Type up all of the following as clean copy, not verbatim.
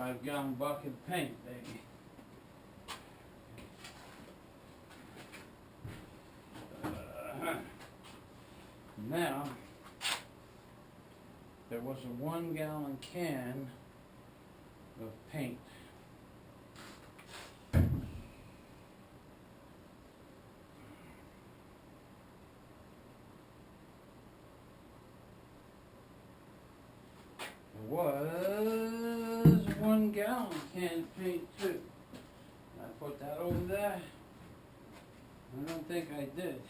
5-gallon bucket of paint, baby. Now, there was a 1-gallon can of paint. There was a 1-gallon can of paint too. I put that over there. I don't think I did.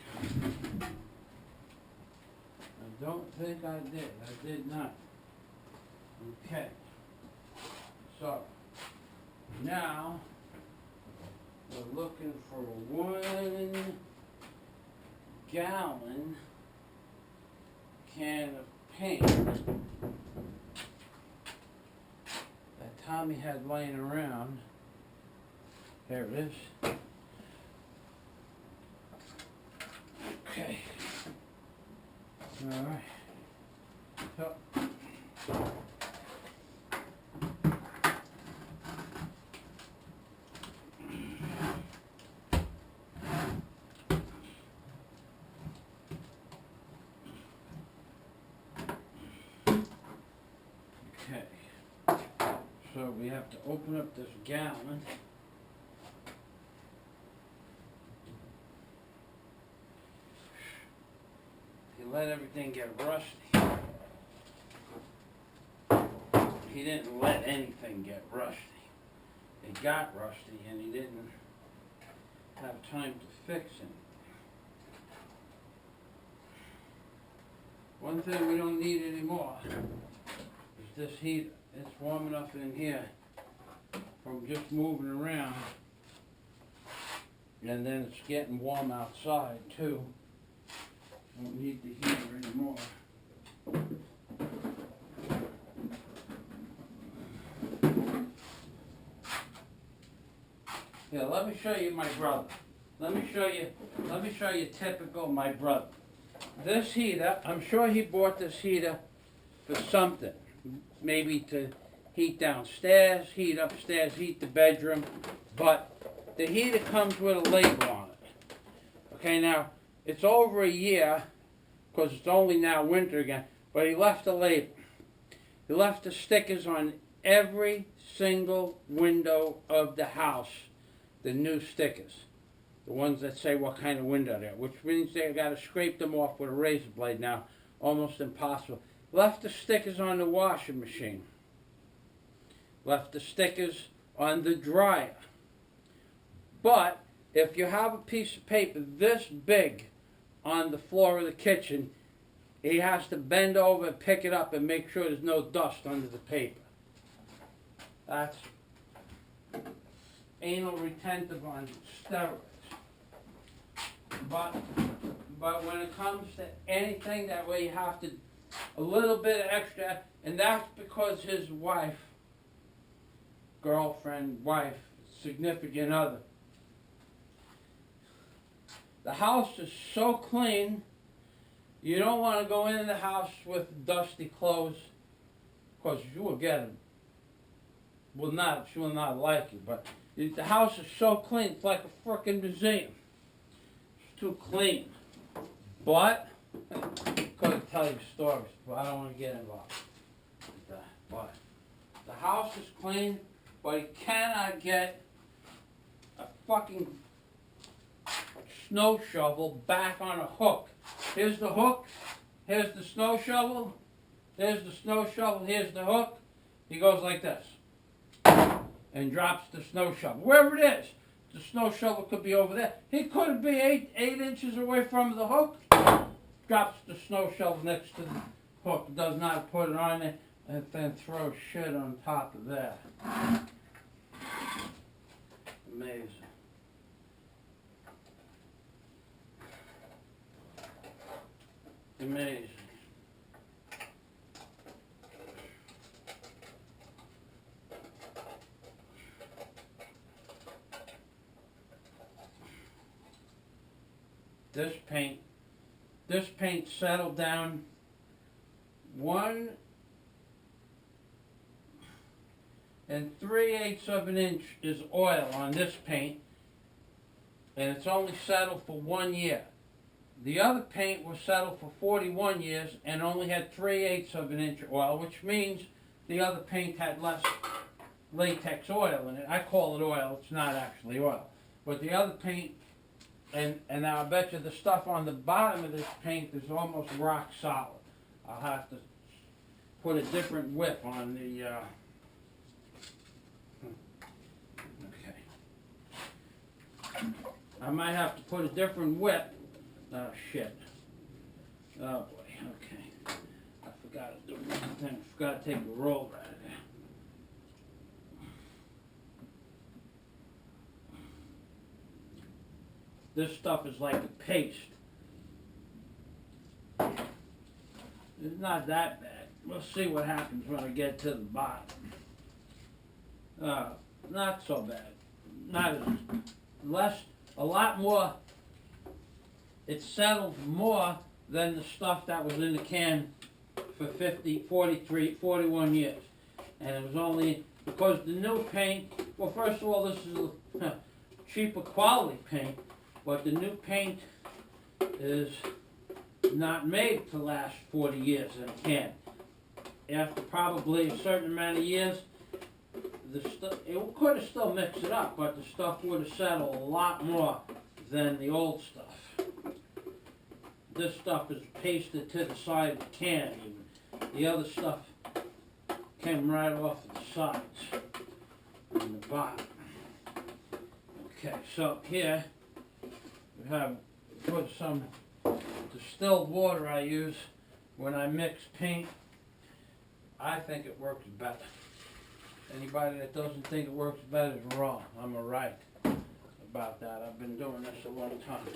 I don't think I did. I did not. Okay. So, now, we're looking for a 1-gallon can of paint that Tommy had laying around. There it is. Okay. All right. So, okay. So we have to open up this gallon. Let everything get rusty. He didn't let anything get rusty. It got rusty and he didn't have time to fix it. One thing we don't need anymore is this heater. It's warm enough in here from just moving around, and then it's getting warm outside too. Don't need the heater anymore. Yeah, let me show you my brother. Let me show you typical my brother. This heater, I'm sure he bought this heater for something. Maybe to heat downstairs, heat upstairs, heat the bedroom. But the heater comes with a label on it. Okay, now, it's over a year, because it's only now winter again, but he left a label. He left the stickers on every single window of the house, the new stickers. The ones that say what kind of window they are, which means they got to scrape them off with a razor blade now. Almost impossible. Left the stickers on the washing machine. Left the stickers on the dryer. But if you have a piece of paper this big on the floor of the kitchen, he has to bend over and pick it up and make sure there's no dust under the paper. That's anal retentive on steroids. But when it comes to anything that way, you have to a little bit of extra, and that's because his wife, girlfriend, wife, significant other. The house is so clean, you don't want to go into the house with dusty clothes, because you will get them. She will not like you, but the house is so clean, it's like a frickin' museum. It's too clean. But, I could tell you stories, but I don't want to get involved with that. But, the house is clean, but you cannot get a fucking snow shovel back on a hook. Here's the hook, here's the snow shovel, here's the snow shovel, here's the hook. He goes like this and drops the snow shovel. Wherever it is, the snow shovel could be over there. He could be eight inches away from the hook, drops the snow shovel next to the hook, does not put it on there, and then throws shit on top of that. Amazing. Amazing. This paint settled down and 3/8 of an inch is oil on this paint, and it's only settled for 1 year. The other paint was settled for 41 years and only had 3/8 of an inch oil, which means the other paint had less latex oil in it. I call it oil, it's not actually oil. But the other paint, and now I bet you the stuff on the bottom of this paint is almost rock solid. I'll have to put a different whip on the, okay. I might have to put a different whip. Oh, shit. Oh, boy, okay. I forgot to do one thing. I forgot to take the roller out of there. This stuff is like a paste. It's not that bad. We'll see what happens when I get to the bottom. Not so bad. Not as less, a lot more. It settled more than the stuff that was in the can for 41 years. And it was only because the new paint, well, first of all, this is a cheaper quality paint, but the new paint is not made to last 40 years in a can. After probably a certain amount of years, it could have still mixed it up, but the stuff would have settled a lot more than the old stuff. This stuff is pasted to the side of the can even. The other stuff came right off of the sides and the bottom. Okay, so here we have put some distilled water I use when I mix paint. I think it works better. Anybody that doesn't think it works better is wrong. I'm right about that. I've been doing this a long time.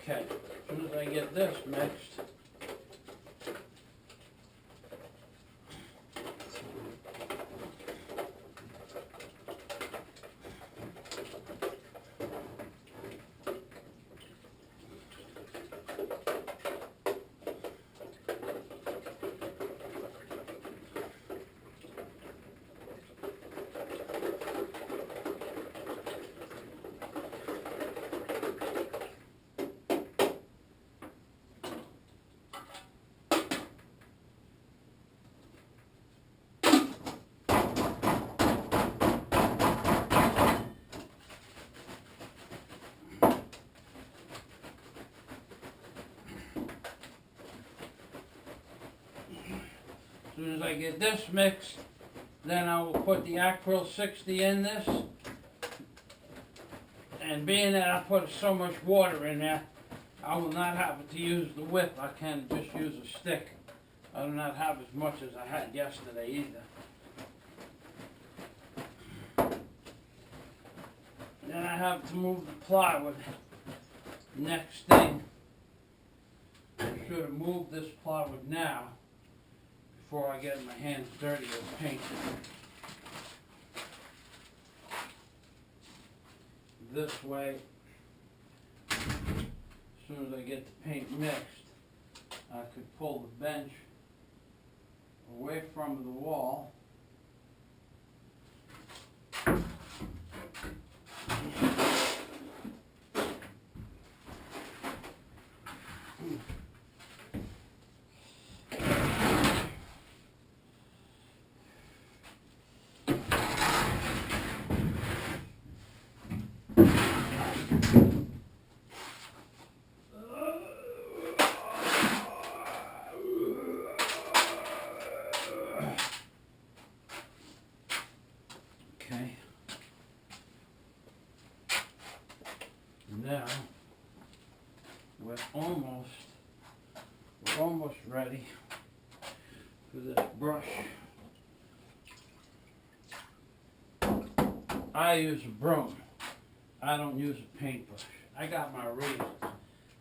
Okay, as soon as I get this mixed, as soon as I get this mixed, then I will put the ACRYL 60 in this. And being that I put so much water in there, I will not have to use the whip. I can just use a stick. I do not have as much as I had yesterday either. Then I have to move the plywood. Next thing, I should have moved this plywood now before I get my hands dirty with paint. This way, as soon as I get the paint mixed, I could pull the bench away from the wall. Now, we're almost ready for this brush. I use a broom. I don't use a paintbrush. I got my reasons.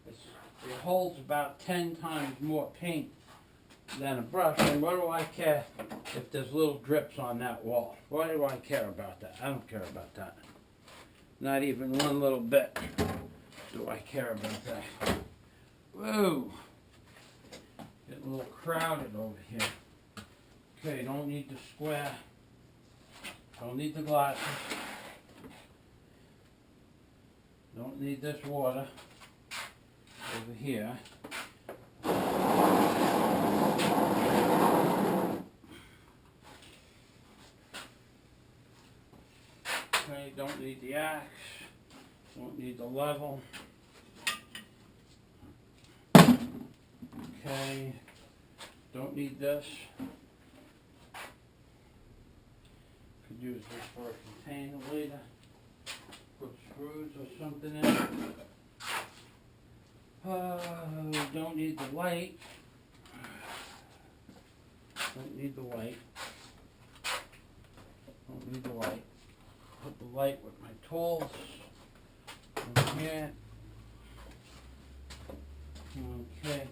It holds about 10 times more paint than a brush, and what do I care if there's little drips on that wall? Why do I care about that? I don't care about that. Not even one little bit. I care about that? Whoa! Getting a little crowded over here. Okay, don't need the square. Don't need the glasses. Don't need this water over here. Okay, don't need the axe. Don't need the level. Okay, don't need this. Could use this for a container later. Put screws or something in it. Don't need the light. Don't need the light. Don't need the light. Put the light with my tools. Over here. Okay.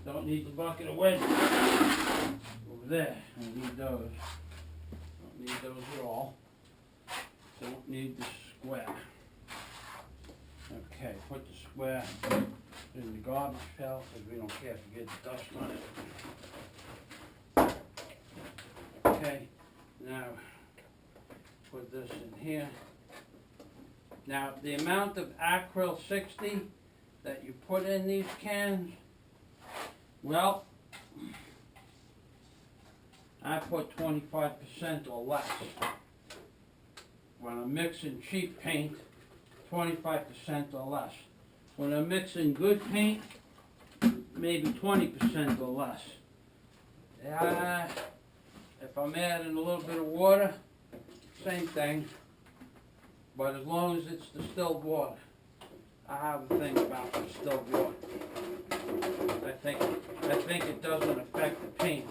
Don't need the bucket of wedges. Over there. Don't need those. Don't need those at all. Don't need the square. Okay, put the square in the garbage pail because we don't care if you get dust on it. Okay, now put this in here. Now the amount of ACRYL 60 that you put in these cans, well, I put 25% or less. When I'm mixing cheap paint, 25% or less. When I'm mixing good paint, maybe 20% or less. If I'm adding a little bit of water, same thing. But as long as it's distilled water. I have a thing about distilled water. I think it doesn't affect the paint.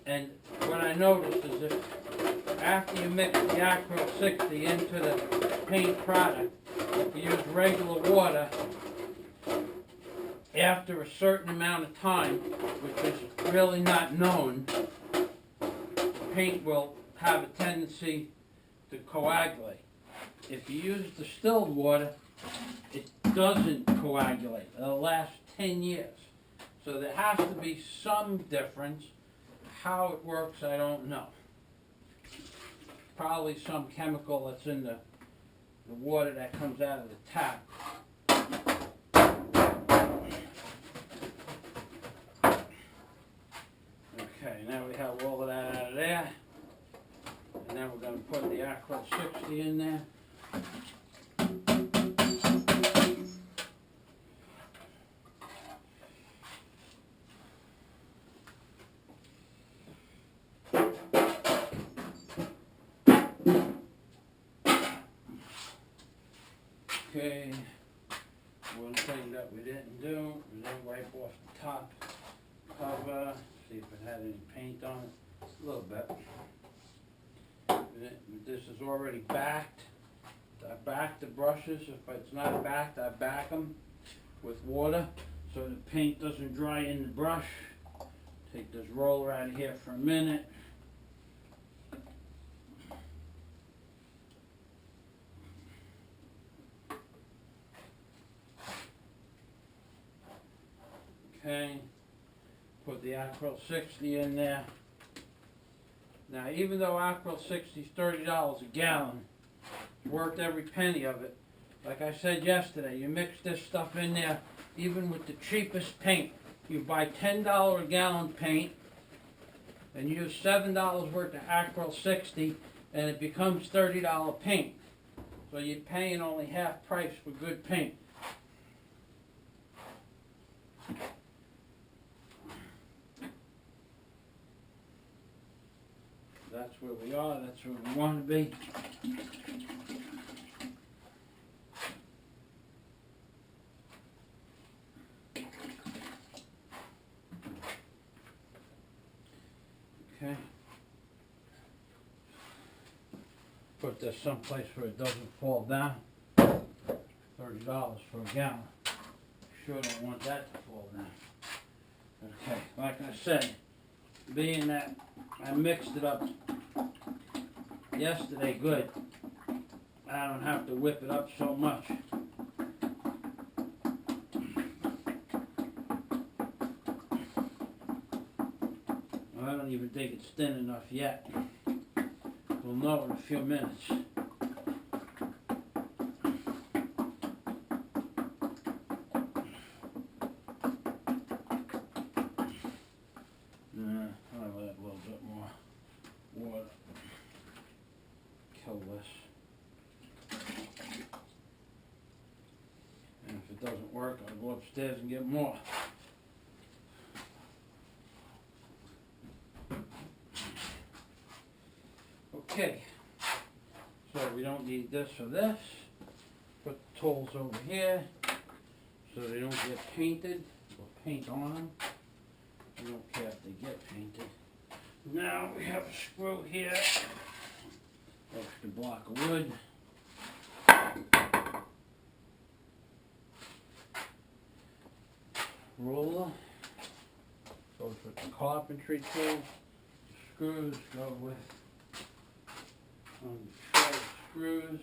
And what I noticed is if after you mix the ACRYL 60 into the paint product, if you use regular water, after a certain amount of time, which is really not known, the paint will have a tendency to coagulate. If you use distilled water, it doesn't coagulate. It'll last 10 years. So there has to be some difference. How it works, I don't know. Probably some chemical that's in the water that comes out of the tap. Okay, now we have all of that out of there. And then we're going to put the ACRYL 60 in there. Okay, one thing that we didn't do was then wipe off the top cover, see if it had any paint on it, a little bit. This is already backed. I back the brushes. If it's not backed, I back them with water so the paint doesn't dry in the brush. Take this roller out of here for a minute. Okay, put the ACRYL 60 in there. Now, even though ACRYL 60 is $30 a gallon, it's worth every penny of it. Like I said yesterday, you mix this stuff in there, even with the cheapest paint. You buy $10 a gallon paint, and use $7 worth of ACRYL 60, and it becomes $30 paint. So you're paying only half price for good paint. That's where we are, that's where we want to be. Okay. Put this someplace where it doesn't fall down. $30 for a gallon. Sure don't want that to fall down. Okay, like I said, being that I mixed it up yesterday good, I don't have to whip it up so much. don't even think it's thin enough yet. We'll know in a few minutes. I'll add a little bit more water. Kill this. And if it doesn't work, I'll go upstairs and get more. Okay, so we don't need this for this. Put the tools over here so they don't get painted or paint on them. We don't care if they get painted. Now we have a screw here, extra block of wood. Roller goes with the carpentry tool. The screws go with screws.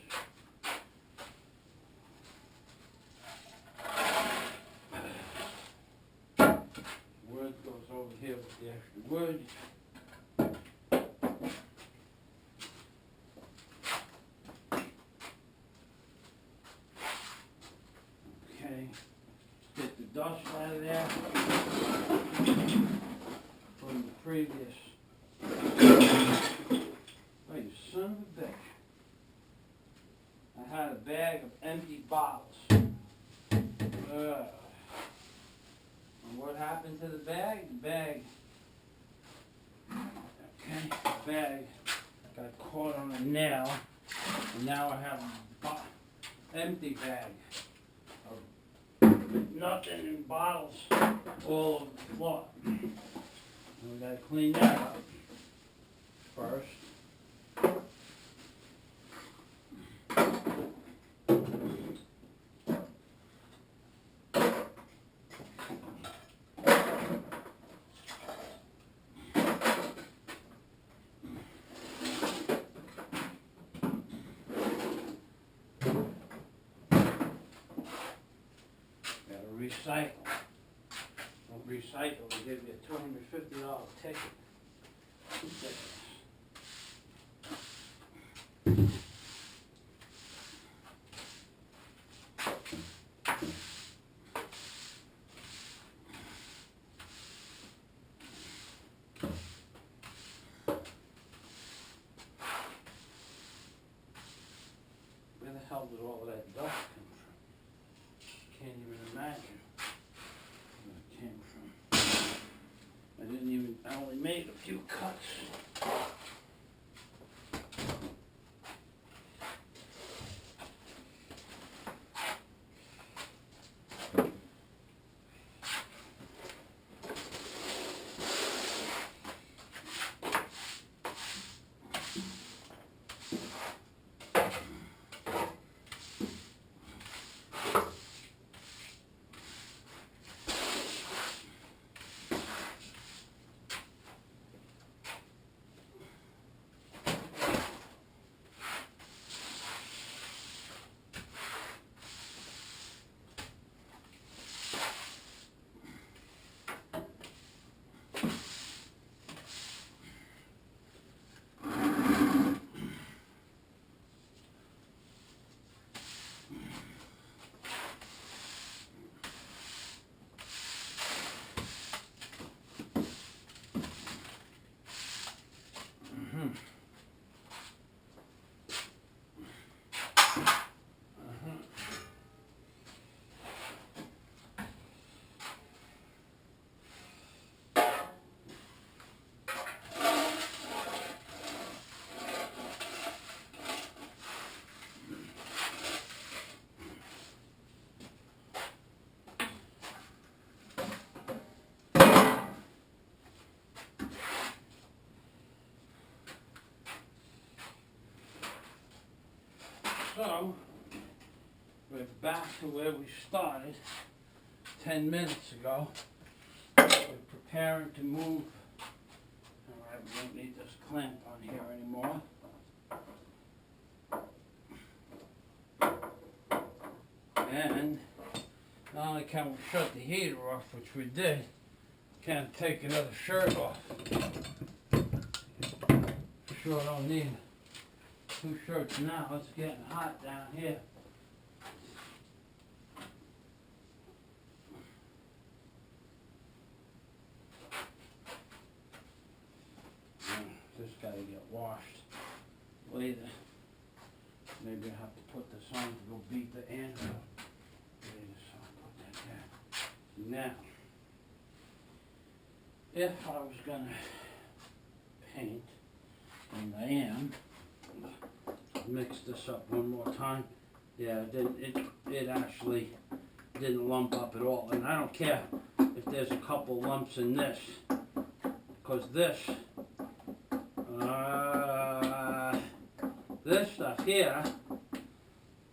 Wood goes over here with the extra wood. Okay, get the dust out of there from the previous. Oh, you son of a bitch. I had a bag of empty bottles. And what happened to the bag? The bag, okay, the bag got caught on a nail, and now I have an empty bag of nothing in bottles all over the floor. And we gotta clean that up first. Recycle. Don't recycle, they give you a $250 ticket. Ridiculous. Where the hell did all of that dust come from? Can't even imagine where it came from. I only made a few cuts. So, we're back to where we started 10 minutes ago. We're preparing to move. Alright, we don't need this clamp on here anymore. And not only can we shut the heater off, which we did, can't take another shirt off. sure don't need 2 shirts now. It's getting hot down here. This gotta get washed later. Maybe I have to put this on to go beat the anvil later, so I'll put that there. Now, if I was gonna paint, and I am, mix this up one more time. Yeah, it actually didn't lump up at all, and I don't care if there's a couple lumps in this, because this stuff here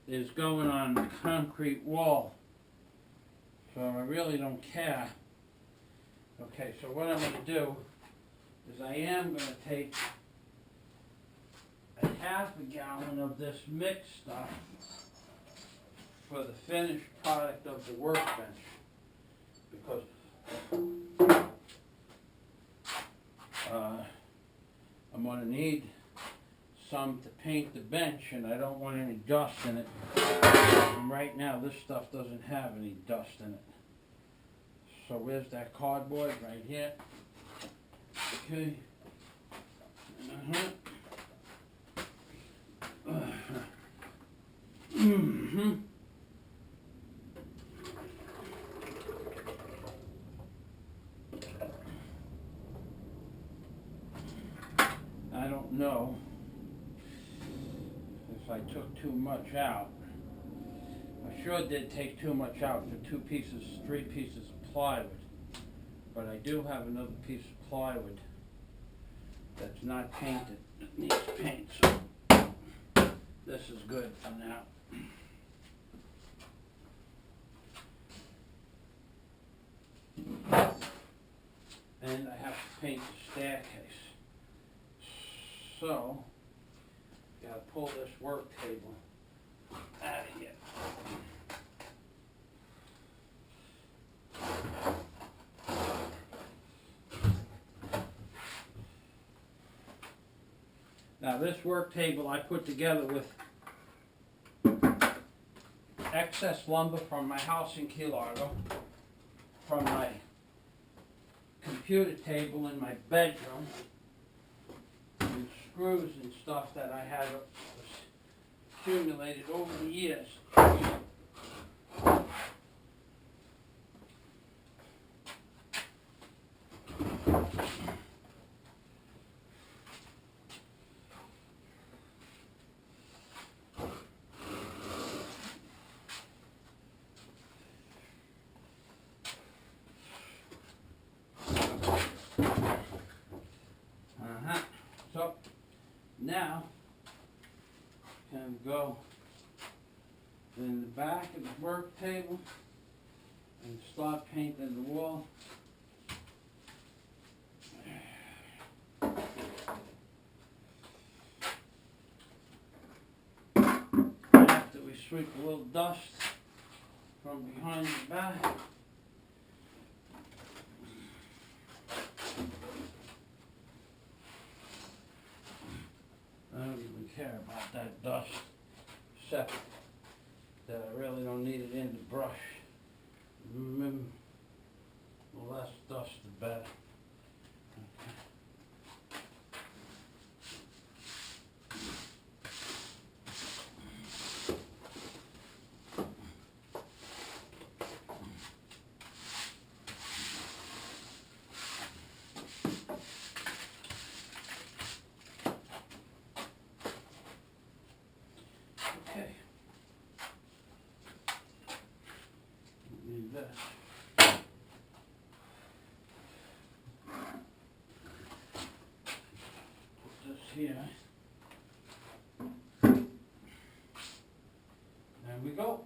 is going on the concrete wall, so I really don't care. Okay, so what I'm going to do is I am going to take a ½ gallon of this mixed stuff for the finished product of the workbench, because I'm going to need some to paint the bench, and I don't want any dust in it. And right now this stuff doesn't have any dust in it. So where's that cardboard? Right here. Okay. I don't know if I took too much out. I sure did take too much out for 3 pieces of plywood. But I do have another piece of plywood that's not painted. It needs paint, so this is good for now. And I have to paint the staircase. So, gotta pull this work table out of here. Now this work table I put together with excess lumber from my house in Key Largo, from my computer table in my bedroom, and screws and stuff that I had accumulated over the years. So now can go in the back of the work table and start painting the wall. After we sweep a little dust from behind the back. I don't even care about that dust, except that I really don't need it in the brush. The less dust, the better. Okay. Need this. Put this here. There we go.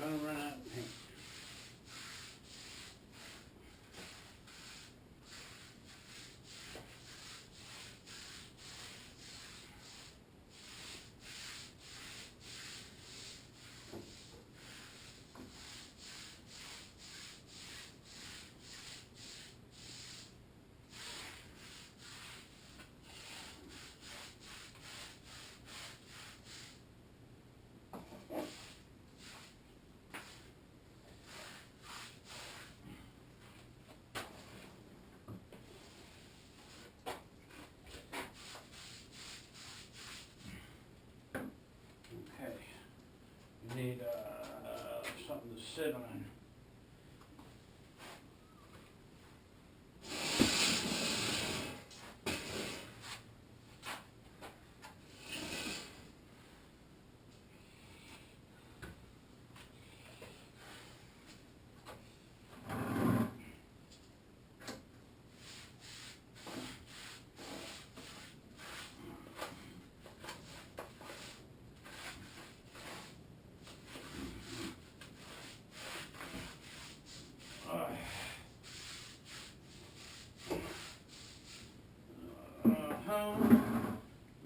gonna run out of paint. Need something to sit on.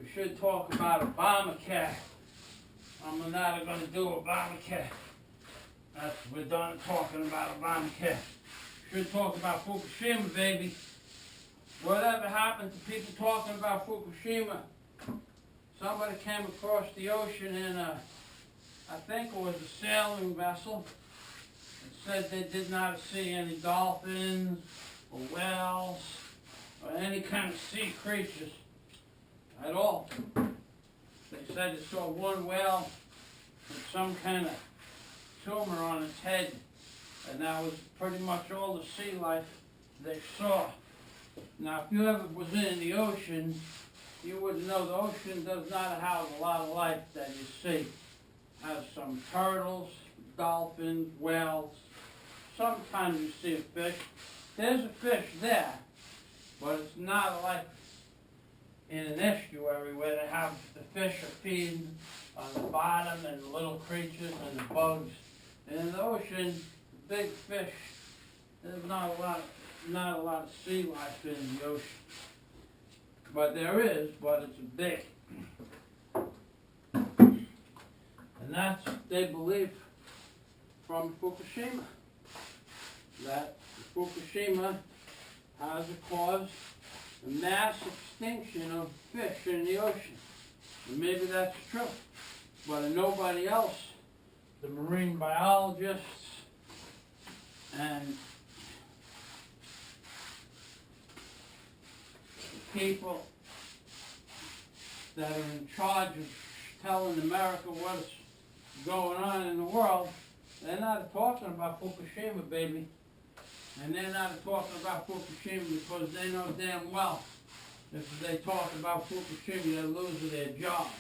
We should talk about Obamacare. I'm not going to do Obamacare. We're done talking about Obamacare. Should talk about Fukushima, baby. Whatever happened to people talking about Fukushima? Somebody came across the ocean in I think it was a sailing vessel. It said they did not see any dolphins or whales or any kind of sea creatures at all. They said they saw one whale with some kind of tumor on its head, and that was pretty much all the sea life they saw. Now, if you ever was in the ocean, you would know the ocean does not have a lot of life that you see. It has some turtles, dolphins, whales. Sometimes you see a fish. There's a fish there, but it's not like in an estuary where they have the fish are feeding on the bottom and the little creatures and the bugs. And in the ocean, the big fish, there's not a lot of sea life in the ocean. But there is, but it's big. And that's, they believe, from Fukushima. That Fukushima has caused a mass extinction of fish in the ocean. And maybe that's true. But nobody else, the marine biologists and people that are in charge of telling America what's going on in the world, they're not talking about Fukushima, baby. And they're not talking about Fukushima because they know damn well if they talk about Fukushima, they're losing their jobs.